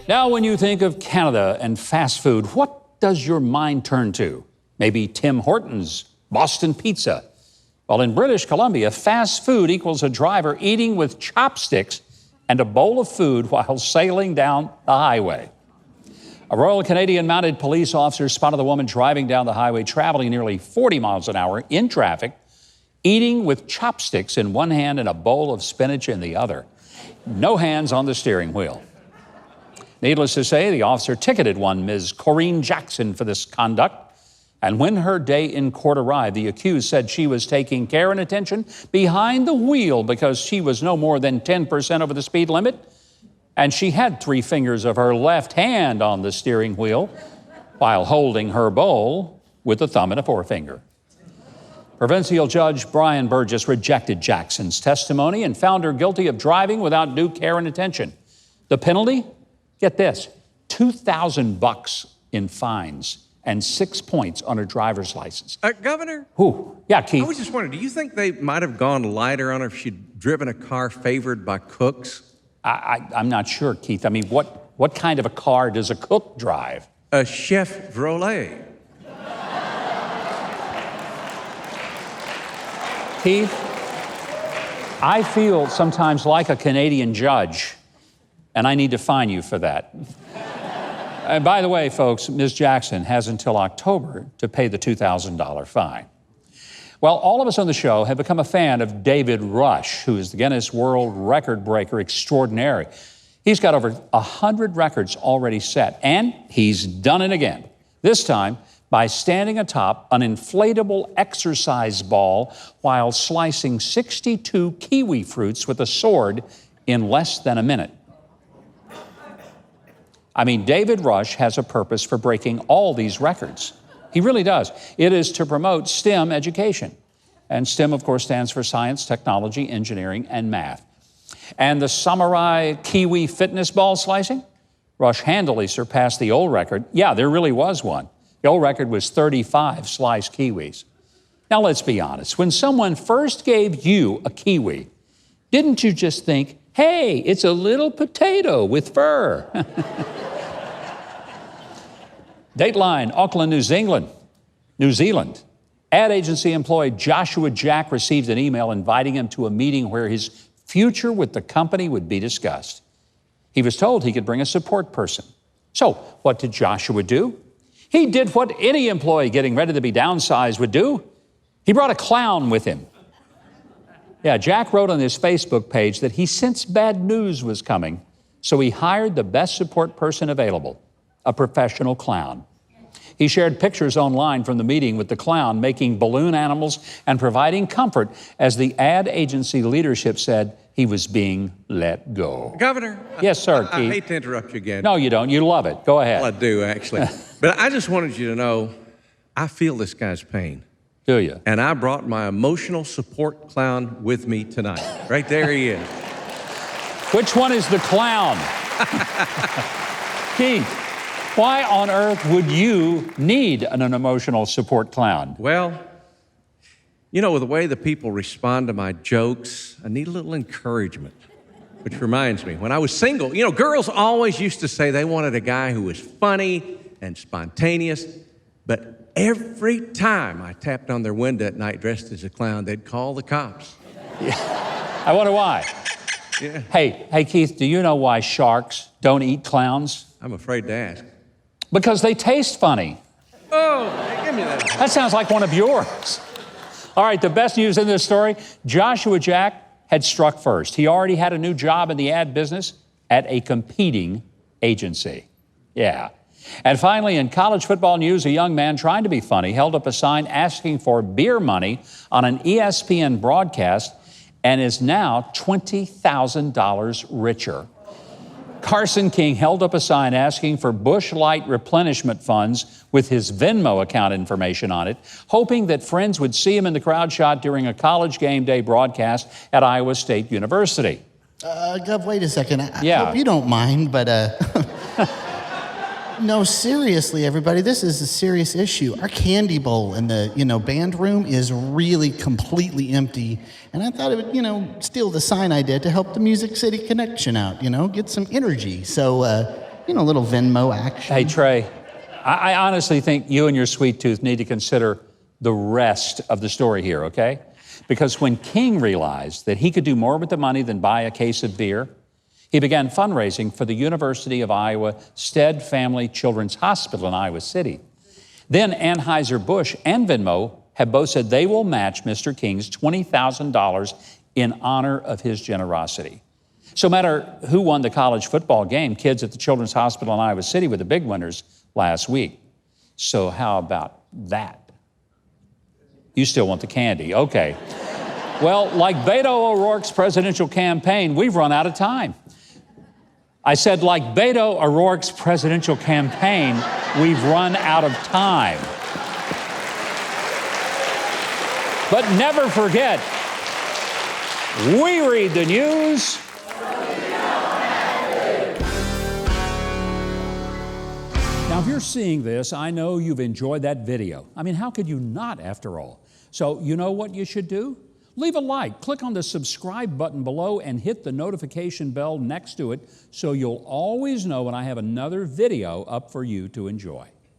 Now, when you think of Canada and fast food, what does your mind turn to? Maybe Tim Hortons, Boston Pizza. Well, in British Columbia, fast food equals a driver eating with chopsticks and a bowl of food while sailing down the highway. A Royal Canadian Mounted Police officer spotted the woman driving down the highway, traveling nearly 40 miles an hour in traffic, eating with chopsticks in one hand and a bowl of spinach in the other. No hands on the steering wheel. Needless to say, the officer ticketed one Ms. Corinne Jackson for this conduct. And when her day in court arrived, the accused said she was taking care and attention behind the wheel because she was no more than 10% over the speed limit. And she had 3 fingers of her left hand on the steering wheel while holding her bowl with a thumb and a forefinger. Provincial Judge Brian Burgess rejected Jackson's testimony and found her guilty of driving without due care and attention. The penalty? Get this, $2,000 in fines and 6 points on her driver's license. Governor? Who? Yeah, Keith. I was just wondering, do you think they might have gone lighter on her if she'd driven a car favored by cooks? I'm not sure, Keith. I mean, what kind of a car does a cook drive? A Chevrolet. Keith, I feel sometimes like a Canadian judge, and I need to fine you for that. And by the way, folks, Ms. Jackson has until October to pay the $2,000 fine. Well, all of us on the show have become a fan of David Rush, who is the Guinness World Record breaker extraordinary. He's got over 100 records already set, and he's done it again. This time by standing atop an inflatable exercise ball while slicing 62 kiwi fruits with a sword in less than a minute. I mean, David Rush has a purpose for breaking all these records. He really does. It is to promote STEM education. And STEM, of course, stands for science, technology, engineering, and math. And the samurai kiwi fitness ball slicing? Rush handily surpassed the old record. Yeah, there really was one. The old record was 35 sliced kiwis. Now, let's be honest. When someone first gave you a kiwi, didn't you just think, hey, it's a little potato with fur? Dateline, Auckland, New Zealand. Ad agency employee Joshua Jack received an email inviting him to a meeting where his future with the company would be discussed. He was told he could bring a support person. So what did Joshua do? He did what any employee getting ready to be downsized would do. He brought a clown with him. Yeah, Jack wrote on his Facebook page that he sensed bad news was coming, so he hired the best support person available, a professional clown. He shared pictures online from the meeting with the clown, making balloon animals and providing comfort as the ad agency leadership said he was being let go. Governor. Yes, sir, I Keith. hate to interrupt you again. No, you don't. You love it. Go ahead. Well, I do, actually. But I just wanted you to know, I feel this guy's pain. Do you? And I brought my emotional support clown with me tonight. Right there he is. Which one is the clown? Keith, why on earth would you need an emotional support clown? Well, you know, with the way the people respond to my jokes, I need a little encouragement. Which reminds me, when I was single, you know, girls always used to say they wanted a guy who was funny and spontaneous, but every time I tapped on their window at night dressed as a clown, they'd call the cops. Yeah. I wonder why. Yeah. Hey, Keith, do you know why sharks don't eat clowns? I'm afraid to ask. Because they taste funny. Oh, hey, give me that. That sounds like one of yours. All right, the best news in this story, Joshua Jack had struck first. He already had a new job in the ad business at a competing agency. Yeah. And finally, in college football news, a young man trying to be funny held up a sign asking for beer money on an ESPN broadcast and is now $20,000 richer. Carson King held up a sign asking for Busch Light replenishment funds with his Venmo account information on it, hoping that friends would see him in the crowd shot during a college game day broadcast at Iowa State University. Gov, wait a second. I Yeah. hope you don't mind, but no, seriously, everybody, this is a serious issue. Our candy bowl in the, band room is really completely empty. And I thought it would, steal the sign I did to help the Music City Connection out, get some energy. So a little Venmo action. Hey, Trey, I honestly think you and your sweet tooth need to consider the rest of the story here, okay? Because when King realized that he could do more with the money than buy a case of beer, he began fundraising for the University of Iowa Stead Family Children's Hospital in Iowa City. Then Anheuser-Busch and Venmo have both said they will match Mr. King's $20,000 in honor of his generosity. So no matter who won the college football game, kids at the Children's Hospital in Iowa City were the big winners last week. So how about that? You still want the candy, okay. Well, like Beto O'Rourke's presidential campaign, we've run out of time. I said, like Beto O'Rourke's presidential campaign, we've run out of time. But never forget, we read the news. Now, if you're seeing this, I know you've enjoyed that video. I mean, how could you not, after all? So, you know what you should do? Leave a like, click on the subscribe button below, and hit the notification bell next to it so you'll always know when I have another video up for you to enjoy.